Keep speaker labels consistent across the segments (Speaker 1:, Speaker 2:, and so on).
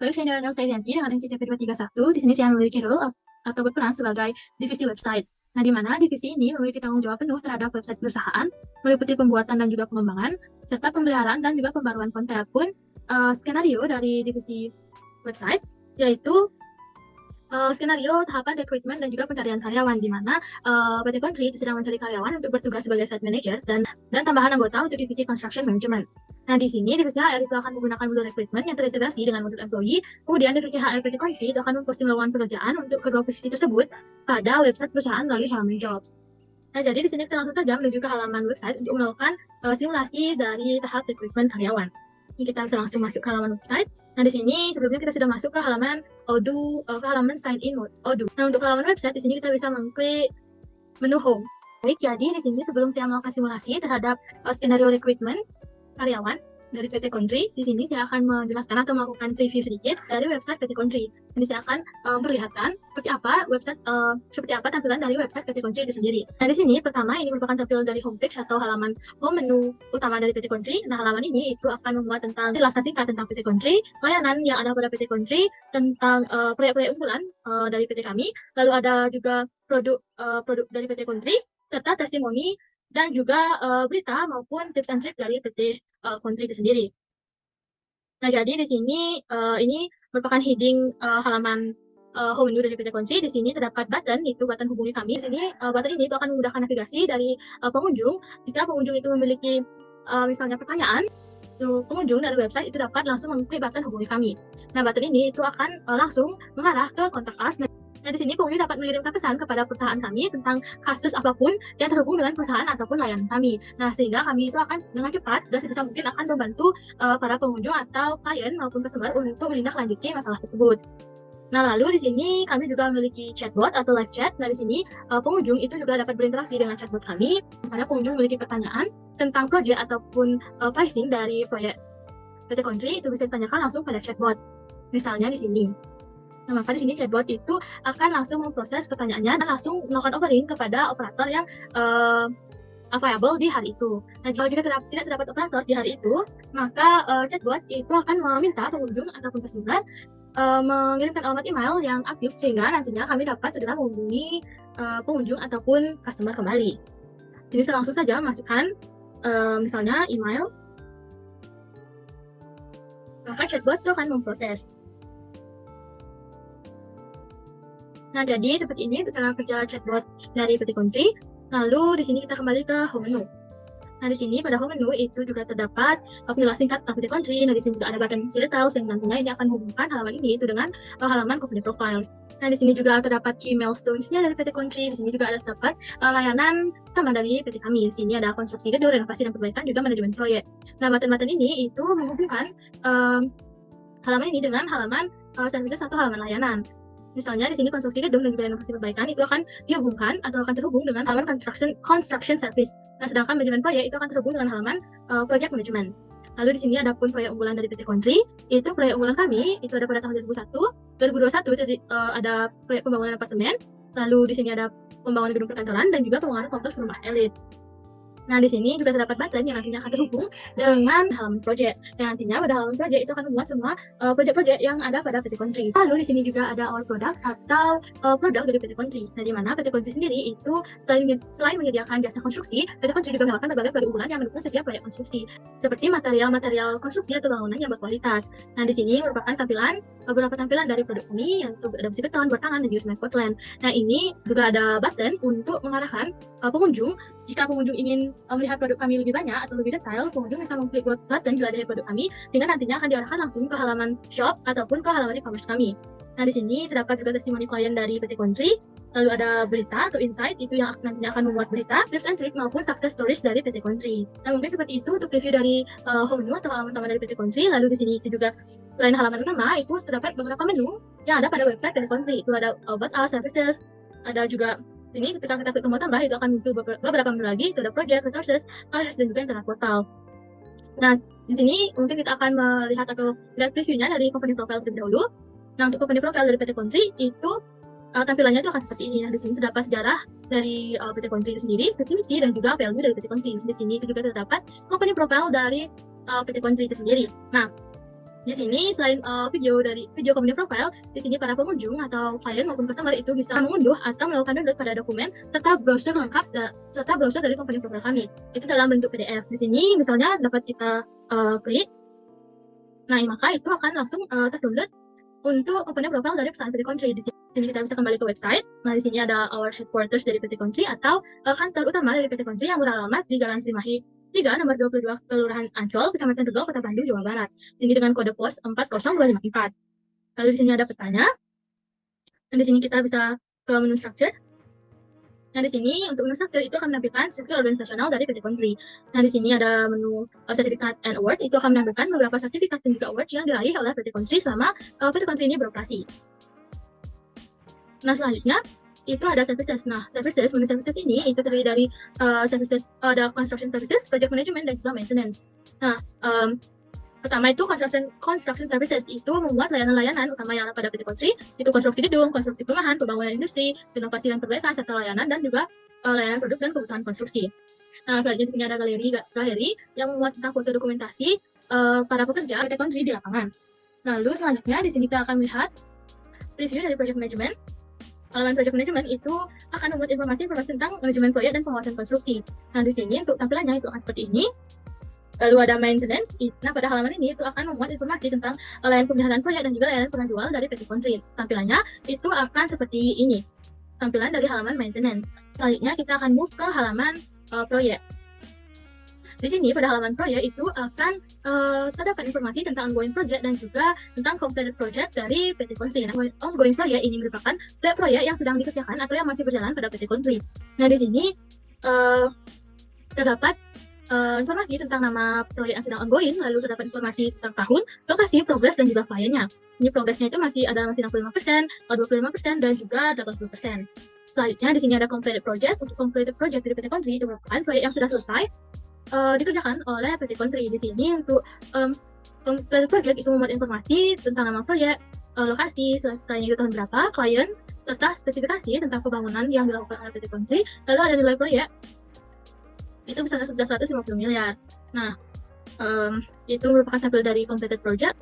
Speaker 1: Baik, saya dengan Elsa Irianti dengan NCCP 231. Di sini saya memiliki role atau berperan sebagai divisi website. Nah, di mana divisi ini memiliki tanggung jawab penuh terhadap website perusahaan, meliputi pembuatan dan juga pengembangan, serta pemeliharaan dan juga pembaruan konten. Pun skenario dari divisi website yaitu skenario tahapan rekrutmen dan juga pencarian karyawan, di mana PT Country itu sedang mencari karyawan untuk bertugas sebagai site manager dan tambahan anggota untuk divisi construction management. Nah, di sini divisi HR itu akan menggunakan modul rekrutmen yang terintegrasi dengan modul employee. Kemudian divisi HR PT Country itu akan memposting lowongan pekerjaan untuk kedua posisi tersebut pada website perusahaan melalui halaman jobs. Nah, jadi di sini kita langsung saja menuju ke halaman website untuk melakukan simulasi dari tahap rekrutmen karyawan. Ini kita bisa langsung masuk ke halaman website. Nah, di sini sebelumnya kita sudah masuk ke halaman ke halaman sign in Odoo. Nah, untuk halaman website di sini kita bisa mengklik menu home. Baik, jadi di sini sebelum kita melakukan simulasi terhadap skenario rekrutmen karyawan dari PT Country, di sini saya akan menjelaskan atau melakukan review sedikit dari website PT Country. Di sini saya akan memperlihatkan seperti apa tampilan dari website PT Country itu sendiri. Nah, di sini pertama ini merupakan tampilan dari homepage atau halaman home menu utama dari PT Country. Nah, halaman ini itu akan memuat tentang penjelasan singkat tentang PT Country, layanan yang ada pada PT Country, tentang proyek-proyek unggulan dari PT kami, lalu ada juga produk dari PT Country, serta testimoni dan juga berita maupun tips and trik dari PT Country itu sendiri. Nah, jadi di sini ini merupakan heading halaman home menu dari PT Country. Di sini terdapat button, itu button hubungi kami. Di sini button ini itu akan memudahkan navigasi dari pengunjung. Jika pengunjung itu memiliki misalnya pertanyaan, pengunjung dari website itu dapat langsung mengklik button hubungi kami. Nah, button ini itu akan langsung mengarah ke kontak us. Nah, di sini pengunjung dapat mengirimkan pesan kepada perusahaan kami tentang kasus apapun yang terhubung dengan perusahaan ataupun layanan kami. Nah, sehingga kami itu akan dengan cepat dan sebisa mungkin akan membantu para pengunjung atau klien maupun customer untuk menindaklanjuti masalah tersebut. Nah, lalu di sini kami juga memiliki chatbot atau live chat. Nah, di sini pengunjung itu juga dapat berinteraksi dengan chatbot kami. Misalnya pengunjung memiliki pertanyaan tentang proyek ataupun pricing dari proyek PT Country, itu bisa ditanyakan langsung pada chatbot. Misalnya di sini. Nah, maka di sini chatbot itu akan langsung memproses pertanyaannya dan langsung melakukan offering kepada operator yang available di hari itu. Nah, jika tidak terdapat operator di hari itu, maka chatbot itu akan meminta pengunjung ataupun customer mengirimkan alamat email yang aktif, sehingga nantinya kami dapat segera menghubungi pengunjung ataupun customer kembali. Jadi bisa langsung saja masukkan misalnya email, maka chatbot itu akan memproses. Nah, jadi seperti ini untuk cara kerja chatbot dari PT Country. Lalu di sini kita kembali ke home menu. Nah, di sini pada home menu itu juga terdapat penjelasan singkat tentang PT Country. Nah, di sini juga ada button see details yang nantinya ini akan menghubungkan halaman ini itu dengan halaman company profile. Nah, di sini juga terdapat key milestones-nya dari PT Country. Di sini juga ada terdapat layanan tambahan dari PT kami. Di sini ada konstruksi gedung, renovasi dan perbaikan, juga manajemen proyek. Nah, button-button ini itu menghubungkan halaman ini dengan halaman services atau halaman layanan. Misalnya di sini konstruksi gedung dan juga renovasi perbaikan itu akan dihubungkan atau akan terhubung dengan halaman construction service. Nah, sedangkan manajemen proyek itu akan terhubung dengan halaman project management. Lalu di sini ada pun proyek unggulan dari PT Country. Itu proyek unggulan kami itu ada pada tahun 2021 itu ada proyek pembangunan apartemen. Lalu di sini ada pembangunan gedung perkantoran dan juga pembangunan kompleks rumah elit. Nah, di sini juga terdapat button yang nantinya akan terhubung dengan halaman project. Yang nantinya pada halaman project itu akan memuat semua project-project yang ada pada PT Country. Lalu di sini juga ada our product atau produk dari PT Country. Nah, di mana PT Country sendiri itu selain menyediakan jasa konstruksi, PT Country juga menawarkan berbagai produk unggulan yang mendukung setiap proyek konstruksi, seperti material-material konstruksi atau bangunan yang berkualitas. Nah, di sini merupakan beberapa tampilan dari produk kami, yaitu ada besi beton, bor tangan, dan juga semen Portland. Nah, ini juga ada button untuk mengarahkan pengunjung. Jika pengunjung ingin melihat produk kami lebih banyak atau lebih detail, pengunjung bisa mengklik button jelajahi produk kami, sehingga nantinya akan diarahkan langsung ke halaman shop ataupun ke halaman e-commerce kami. Nah, di sini terdapat juga testimoni klien dari PT Country, lalu ada berita atau insight, itu yang nantinya akan membuat berita, tips and trick maupun success stories dari PT Country. Nah, mungkin seperti itu untuk review dari home menu atau halaman utama dari PT Country. Lalu di sini itu juga selain halaman utama, itu terdapat beberapa menu yang ada pada website PT Country. Itu ada about us, services, ada juga ini ketika kita klik tombol tambah itu akan muncul beberapa menu lagi, itu ada project, resources, careers, dan juga internet portal. Nah, di sini mungkin kita akan melihat atau lihat previewnya dari company profile terlebih dahulu. Nah, untuk company profile dari PT Country itu tampilannya itu akan seperti ini. Nah, di sini terdapat sejarah dari PT Country itu sendiri, visi misi, dan juga value dari PT Country. Di sini itu juga terdapat company profile dari PT Country itu sendiri. Nah, Di sini selain video company profile, di sini para pengunjung atau klien maupun customer itu bisa mengunduh atau melakukan download pada dokumen serta browser lengkap serta browser dari company profile kami. Itu dalam bentuk PDF. Di sini misalnya dapat kita klik. Nah, maka itu akan langsung terdownload untuk company profile dari perusahaan PT Country. Di sini kita bisa kembali ke website. Nah, di sini ada our headquarters dari PT Country atau kantor utama dari PT Country yang beralamat di Jalan Srimahi 3, nomor 22, Kelurahan Ancol, Kecamatan Tegal, Kota Bandung, Jawa Barat. Ini dengan kode pos 40254. Lalu di sini ada petanya. Dan di sini kita bisa ke menu structure. Nah, di sini untuk menu structure itu akan menampilkan struktur organisasional dari PT Country. Nah, di sini ada menu sertifikat and awards, itu akan menampilkan beberapa sertifikat dan juga awards yang diraih oleh PT Country selama PT Country ini beroperasi. Nah, selanjutnya itu ada services. Nah, services, menu services ini itu terdiri dari services, ada construction services, project management, dan juga maintenance. Nah, pertama itu construction services, itu membuat layanan-layanan utama yang ada pada PT Country, itu konstruksi gedung, konstruksi perumahan, pembangunan industri, inovasi dan perbaikan, serta layanan dan juga layanan produk dan kebutuhan konstruksi. Nah, selanjutnya di sini ada galeri yang memuat tentang foto dokumentasi para pekerja PT Country di lapangan. Lalu selanjutnya di sini kita akan melihat preview dari project management. Halaman project management itu akan memuat informasi-informasi tentang manajemen proyek dan penguasaan konstruksi. Nah, di sini untuk tampilannya itu akan seperti ini. Lalu ada maintenance. Nah, pada halaman ini itu akan memuat informasi tentang layanan pemeliharaan proyek dan juga layanan penjual dari PT Country. Tampilannya itu akan seperti ini. Tampilan dari halaman maintenance. Selanjutnya kita akan move ke halaman proyek. Di sini pada halaman proyek itu akan terdapat informasi tentang ongoing project dan juga tentang completed project dari PT Country. Nah, ongoing project ini merupakan proyek yang sedang dikerjakan atau yang masih berjalan pada PT Country. Nah, di sini terdapat informasi tentang nama proyek yang sedang ongoing, lalu terdapat informasi tentang tahun, lokasi, progress, dan juga kliennya. Ini progresnya itu masih 65%, 25%, dan juga 80%. Selanjutnya di sini ada completed project. Untuk completed project dari PT Country itu merupakan proyek yang sudah selesai dikerjakan oleh PT Country. Di sini untuk completed project itu memuat informasi tentang nama proyek, lokasi, selesainya itu tahun berapa, klien, serta spesifikasi tentang pembangunan yang dilakukan oleh PT Country. Lalu ada nilai proyek itu bisa sebesar 150 miliar. Nah, itu merupakan tampil dari completed project.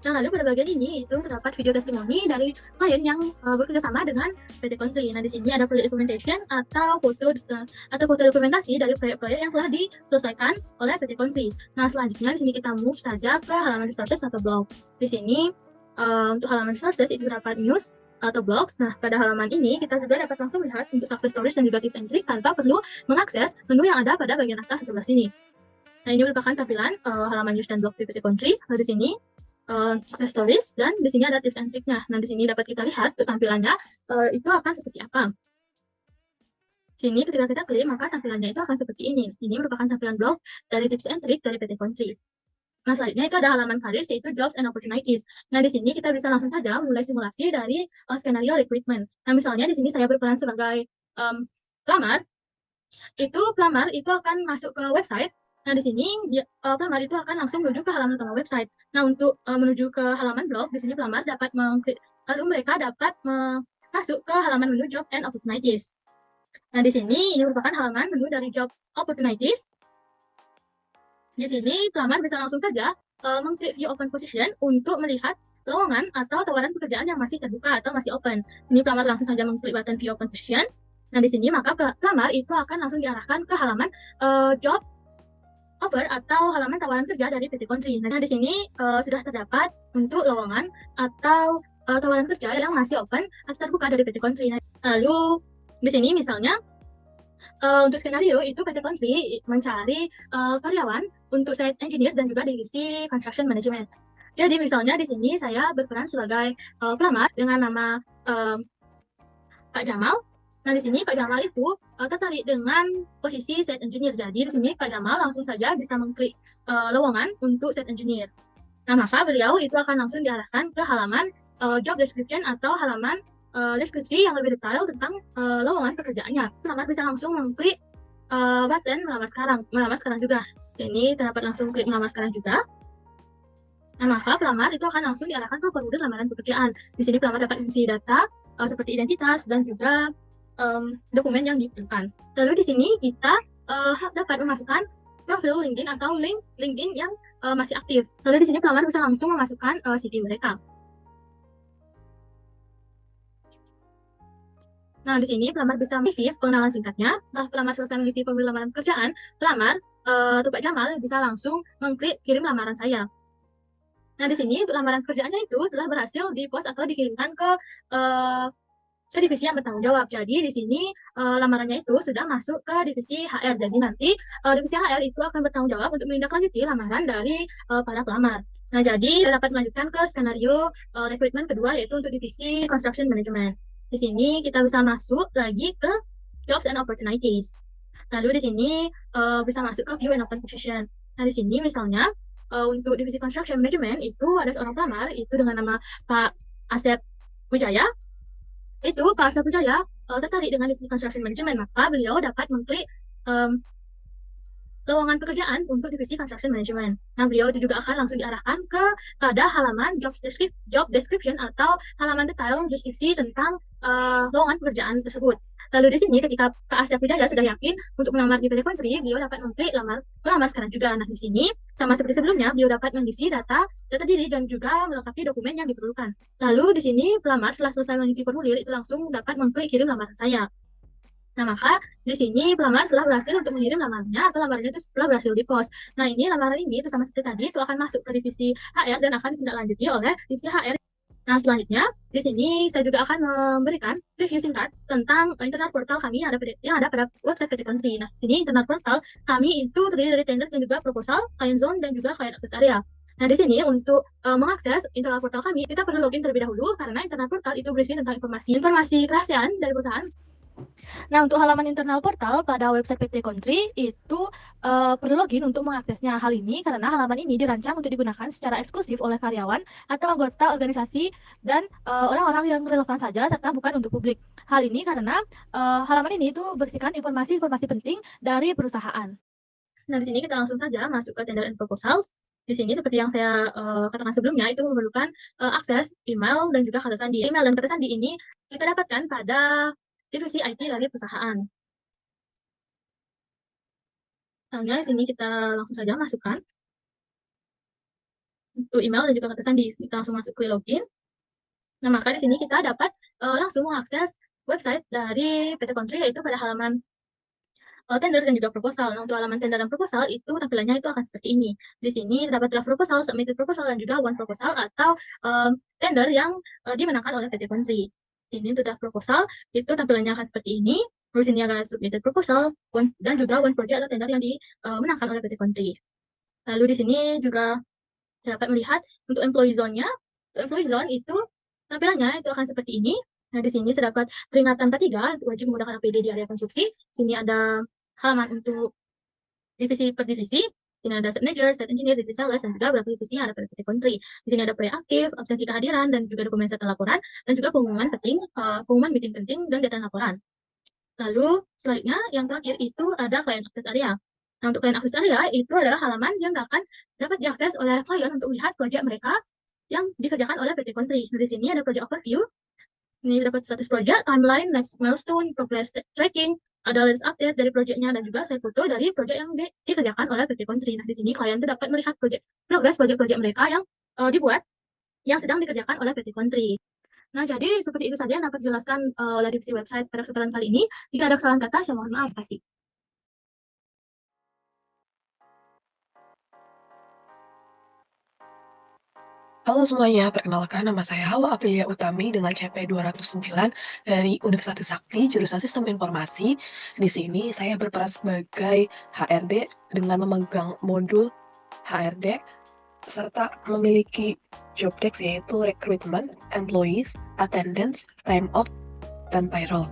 Speaker 1: Nah, lalu pada bagian ini itu terdapat video testimoni dari klien yang bekerja sama dengan PT Country. Nah, di sini ada project documentation atau foto dokumentasi dari proyek-proyek yang telah diselesaikan oleh PT Country. Nah, selanjutnya di sini kita move saja ke halaman resources atau blog. Di sini untuk halaman resources itu terdapat news atau blogs. Nah, pada halaman ini kita juga dapat langsung melihat untuk success stories dan juga tips and trick tanpa perlu mengakses menu yang ada pada bagian atas sebelah sini. Nah, ini merupakan tampilan halaman news dan blog di PT Country. Lalu di sini success stories, dan di sini ada tips and trick-nya. Nah, di sini dapat kita lihat tampilannya itu akan seperti apa. Sini ketika kita klik, maka tampilannya itu akan seperti ini. Ini merupakan tampilan blog dari tips and trick dari PT Country. Nah, selanjutnya itu ada halaman karir, yaitu jobs and opportunities. Nah, di sini kita bisa langsung saja mulai simulasi dari skenario recruitment. Nah, misalnya di sini saya berperan sebagai pelamar. Pelamar itu akan masuk ke website. Nah, di sini pelamar itu akan langsung menuju ke halaman utama website. Nah, untuk menuju ke halaman blog, di sini pelamar dapat mengklik, lalu mereka dapat masuk ke halaman menu job and opportunities. Nah, di sini ini merupakan halaman menu dari job opportunities. Di sini pelamar bisa langsung saja mengklik view open position untuk melihat lowongan atau tawaran pekerjaan yang masih terbuka atau masih open. Ini pelamar langsung saja mengklik button view open position. Nah, di sini maka pelamar itu akan langsung diarahkan ke halaman job offer atau halaman tawaran kerja dari PT Country. Nah, di sini sudah terdapat untuk lowongan atau tawaran kerja yang masih open atau terbuka dari PT Country. Nah, lalu di sini misalnya untuk skenario itu PT Country mencari karyawan untuk site engineer dan juga divisi construction management. Jadi misalnya di sini saya berperan sebagai pelamar dengan nama Pak Jamal. Nah, di sini Pak Jamal itu tertarik dengan posisi site engineer. Jadi di sini Pak Jamal langsung saja bisa mengklik lowongan untuk site engineer. Nah, maka beliau itu akan langsung diarahkan ke halaman job description atau halaman deskripsi yang lebih detail tentang lowongan pekerjaannya. Pelamar bisa langsung mengklik button melamar sekarang juga. Ini terdapat langsung klik melamar sekarang juga. Nah, maka pelamar itu akan langsung diarahkan ke formulir lamaran pekerjaan. Di sini pelamar dapat mengisi data seperti identitas dan juga dokumen yang diperlukan. Lalu di sini kita dapat memasukkan profil LinkedIn atau link LinkedIn yang masih aktif. Lalu di sini pelamar bisa langsung memasukkan CV mereka. Nah, di sini pelamar bisa mengisi pengenalan singkatnya. Setelah pelamar selesai mengisi formulir lamaran pekerjaan, pelamar atau Pak Jamal bisa langsung mengklik kirim lamaran saya. Nah, di sini untuk lamaran kerjaannya itu telah berhasil di-post atau dikirimkan ke divisi yang bertanggung jawab. Jadi di sini lamarannya itu sudah masuk ke divisi HR. Jadi nanti divisi HR itu akan bertanggung jawab untuk menindaklanjuti lamaran dari para pelamar. Nah, jadi kita dapat melanjutkan ke skenario rekrutmen kedua, yaitu untuk divisi construction management. Di sini kita bisa masuk lagi ke jobs and opportunities. Lalu di sini bisa masuk ke view and open position. Nah, di sini misalnya untuk divisi construction management itu ada seorang pelamar itu dengan nama Pak Asep Wijaya. Itu Pak Asep Wijaya tertarik dengan divisi construction management, maka beliau dapat mengklik lowongan pekerjaan untuk divisi construction management. Nah, beliau itu juga akan langsung diarahkan pada halaman job description atau halaman detail deskripsi tentang lowongan pekerjaan tersebut. Lalu di sini ketika Pak Asep Wijaya sudah yakin untuk melamar di PT Country, beliau dapat mengklik melamar sekarang juga. Nah, di sini sama seperti sebelumnya, beliau dapat mengisi data diri dan juga melengkapi dokumen yang diperlukan. Lalu di sini pelamar setelah selesai mengisi formulir itu langsung dapat mengklik kirim lamaran saya. Nah, maka di sini pelamar telah berhasil untuk mengirim lamarannya atau lamarannya itu telah berhasil di-post. Nah, ini lamaran ini itu sama seperti tadi itu akan masuk ke divisi HR dan akan ditindaklanjuti oleh divisi HR. Nah, selanjutnya di sini saya juga akan memberikan review singkat tentang internal portal kami yang ada pada website PT Country. Nah, sini internal portal kami itu terdiri dari tender dan juga proposal, client zone dan juga client access area. Nah, di sini untuk mengakses internal portal kami, kita perlu login terlebih dahulu karena internal portal itu berisi tentang informasi kerahasiaan dari perusahaan. Nah, untuk halaman internal portal pada website PT Country itu perlu login untuk mengaksesnya. Hal ini karena halaman ini dirancang untuk digunakan secara eksklusif oleh karyawan atau anggota organisasi dan orang-orang yang relevan saja serta bukan untuk publik. Hal ini karena halaman ini itu berisikan informasi-informasi penting dari perusahaan. Nah, di sini kita langsung saja masuk ke tender and proposals. Di sini seperti yang saya katakan sebelumnya itu memerlukan akses email dan juga kata sandi. Email dan kata sandi ini kita dapatkan pada divisi IT dari perusahaan. Misalnya di sini kita langsung saja masukkan untuk email dan juga kata sandi. Kita langsung masuk ke login. Nah, maka di sini kita dapat langsung mengakses website dari PT Country yaitu pada halaman tender dan juga proposal. Nah, untuk halaman tender dan proposal itu tampilannya itu akan seperti ini. Di sini terdapat draft proposal, submitted proposal, dan juga one proposal atau tender yang dimenangkan oleh PT Country. Ini untuk draft proposal itu tampilannya akan seperti ini. Terus ini ada submitted proposal dan juga one project atau tender yang dimenangkan oleh PT Country. Lalu di sini juga dapat melihat untuk employee zone-nya. Untuk employee zone itu tampilannya itu akan seperti ini. Nah, di sini terdapat peringatan ketiga wajib menggunakan APD di area konstruksi. Sini ada halaman untuk divisi per divisi. Ini ada set manager, set engineer, divisi sales, dan juga beberapa divisi yang ada pada PT Country. Di sini ada proyek aktif, absensi kehadiran, dan juga dokumen serta laporan, dan juga pengumuman meeting penting, dan data laporan. Lalu selanjutnya yang terakhir itu ada client access area. Nah, untuk client access area itu adalah halaman yang akan dapat diakses oleh klien untuk melihat proyek mereka yang dikerjakan oleh PT Country. Nah, di sini ada project overview. Ini dapat status project, timeline, next milestone, progress tracking, ada latest update dari proyeknya dan juga saya foto dari proyek yang dikerjakan oleh PT Country. Nah, di sini klien dapat melihat progres proyek-proyek mereka yang dibuat yang sedang dikerjakan oleh PT Country. Nah, jadi seperti itu saja yang dapat dijelaskan oleh divisi website pada kesempatan kali ini. Jika ada kesalahan kata, saya mohon maaf.
Speaker 2: Halo semuanya, perkenalkan nama saya Hawa Aprilia Utami dengan CP 209 dari Universitas Trisakti, jurusan Sistem Informasi. Di sini saya berperan sebagai HRD dengan memegang modul HRD serta memiliki job desk yaitu recruitment, employees, attendance, time off, dan payroll.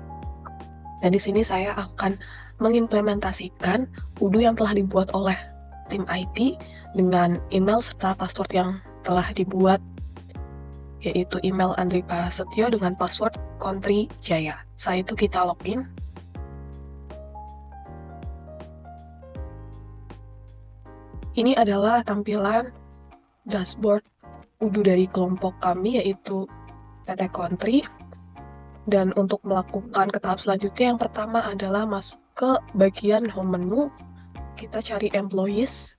Speaker 2: Dan di sini saya akan mengimplementasikan UDU yang telah dibuat oleh tim IT dengan email serta password yang telah dibuat, yaitu email Andri Prasetyo dengan password Country Jaya. Setelah itu kita login. Ini adalah tampilan dashboard UDU dari kelompok kami, yaitu PT Country. Dan untuk melakukan ke tahap selanjutnya, yang pertama adalah masuk ke bagian home menu. Kita cari employees.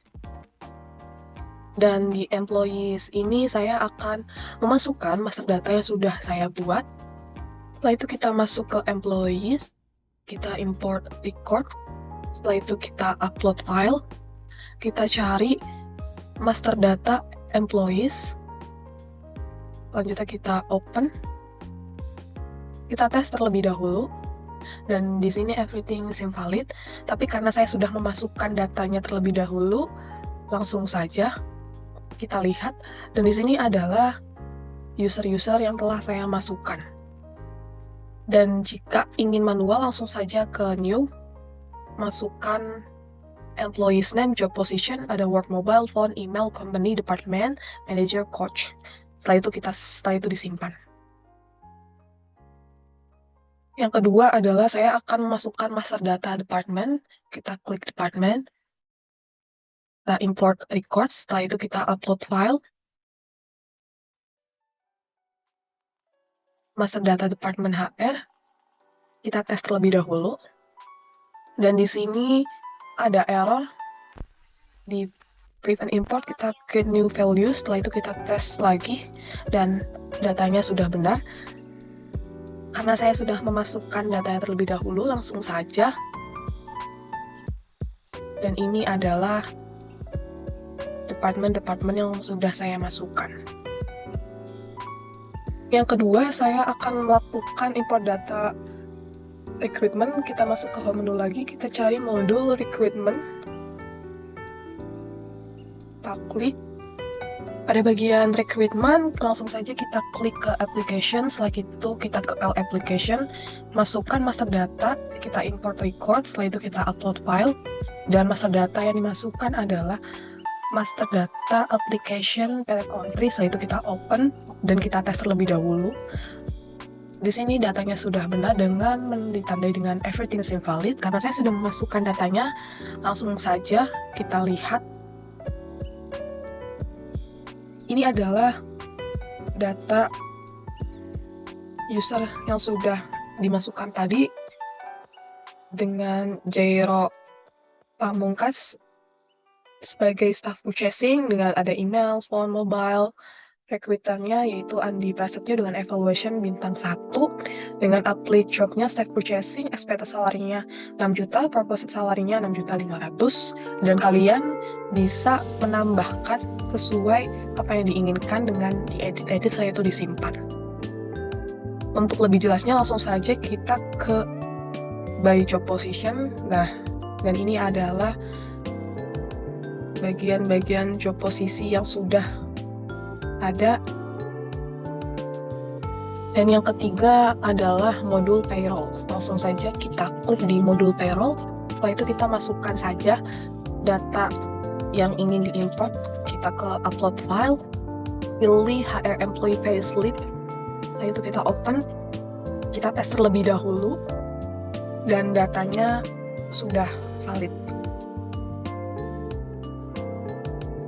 Speaker 2: Dan di employees ini saya akan memasukkan master data yang sudah saya buat. Setelah itu kita masuk ke employees, kita import record. Setelah itu kita upload file, kita cari master data employees. Selanjutnya kita open, kita tes terlebih dahulu. Dan di sini everything is invalid, tapi karena saya sudah memasukkan datanya terlebih dahulu, langsung saja kita lihat. Dan di sini adalah user-user yang telah saya masukkan. Dan jika ingin manual, langsung saja ke new, masukkan employees name, job position, ada work, mobile, phone, email, company, department, manager, coach. Setelah itu disimpan. Yang kedua adalah saya akan memasukkan master data department. Kita klik department, kita import records, setelah itu kita upload file. Master data department HR, kita tes terlebih dahulu. Dan di sini ada error di prevent import, kita create new values, setelah itu kita tes lagi dan datanya sudah benar. Karena saya sudah memasukkan datanya terlebih dahulu, langsung saja. Dan ini adalah departemen-departemen yang sudah saya masukkan. Yang kedua, saya akan melakukan import data recruitment. Kita masuk ke home menu lagi, kita cari modul recruitment. Kita klik. Pada bagian recruitment, langsung saja kita klik ke application. Setelah itu kita ke All application, masukkan master data, kita import record, setelah itu kita upload file. Dan master data yang dimasukkan adalah master data application per country. Setelah itu kita open dan kita tes terlebih dahulu. Di sini datanya sudah benar dengan ditandai dengan everything is invalid. Karena saya sudah memasukkan datanya, langsung saja kita lihat. Ini adalah data user yang sudah dimasukkan tadi dengan Jairo Pamungkas sebagai staff purchasing, dengan ada email, phone, mobile. Recruiternya yaitu Andi Prasetyo dengan evaluation bintang 1, dengan update jobnya staff purchasing, expected salary-nya 6 juta, proposed salary-nya 6.500.000, dan kalian bisa menambahkan sesuai apa yang diinginkan dengan diedit-edit, setelah itu disimpan. Untuk lebih jelasnya langsung saja kita ke by job position. Nah, dan ini adalah bagian-bagian job posisi yang sudah ada. Dan yang ketiga adalah modul payroll. Langsung saja kita klik di modul payroll. Setelah itu kita masukkan saja data yang ingin diimport. Kita ke upload file, pilih HR employee payslip. Setelah itu kita open, kita tes terlebih dahulu dan datanya sudah valid.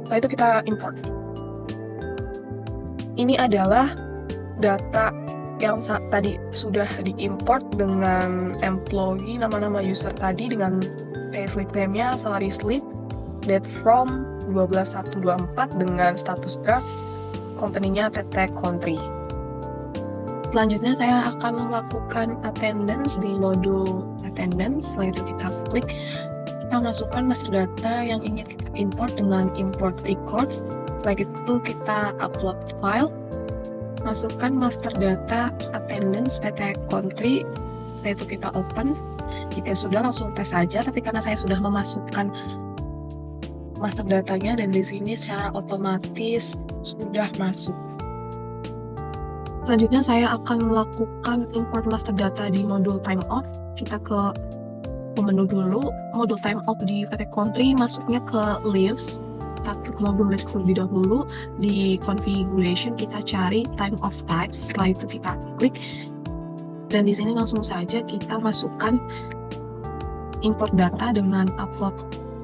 Speaker 2: Setelah itu kita import. Ini adalah data yang tadi sudah diimport dengan employee, nama-nama user tadi dengan payslip name-nya, salary slip, date from 12/1/24 dengan status draft, company-nya PT Country. Selanjutnya saya akan melakukan attendance di modul attendance. Setelah itu kita klik, kita masukkan master data yang ingin kita import dengan import records. Setelah itu kita upload file, masukkan master data attendance PT Country. Setelah itu kita open. Jika sudah, langsung tes saja, tapi karena saya sudah memasukkan master datanya dan di sini secara otomatis sudah masuk. Selanjutnya saya akan melakukan import master data di modul time off. Kita ke menu dulu, modul time off di PT Country, masuknya ke leaves. Kita klik modul list terlebih dahulu. Di configuration kita cari time of types. Setelah itu kita klik dan di sini langsung saja kita masukkan import data dengan upload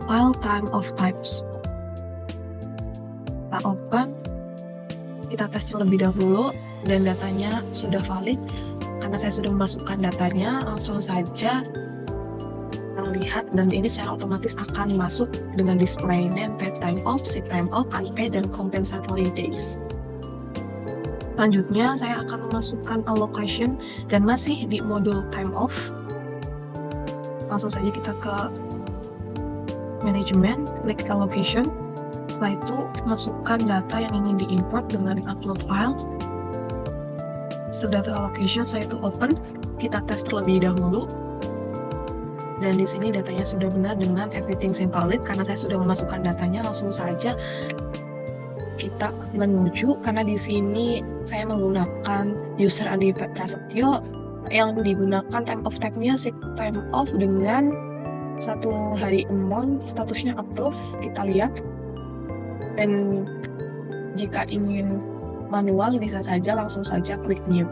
Speaker 2: file time of types. Kita open, kita tes terlebih dahulu dan datanya sudah valid. Karena saya sudah memasukkan datanya, langsung saja kita terlihat dan ini secara otomatis akan masuk dengan display name, paid time off, sick time off, unpaid, dan compensatory days. Selanjutnya saya akan memasukkan allocation dan masih di modul time off. Langsung saja kita ke manajemen, klik allocation. Setelah itu masukkan data yang ingin diimport dengan upload file. Setelah data allocation saya itu open, kita tes terlebih dahulu. Dan di sini datanya sudah benar dengan everything valid. Karena saya sudah memasukkan datanya, langsung saja kita menuju, karena di sini saya menggunakan user Andi Prasetyo yang digunakan time off tag-nya sick time off dengan 1 hari amount, statusnya approve. Kita lihat, dan jika ingin manual bisa saja langsung saja klik new.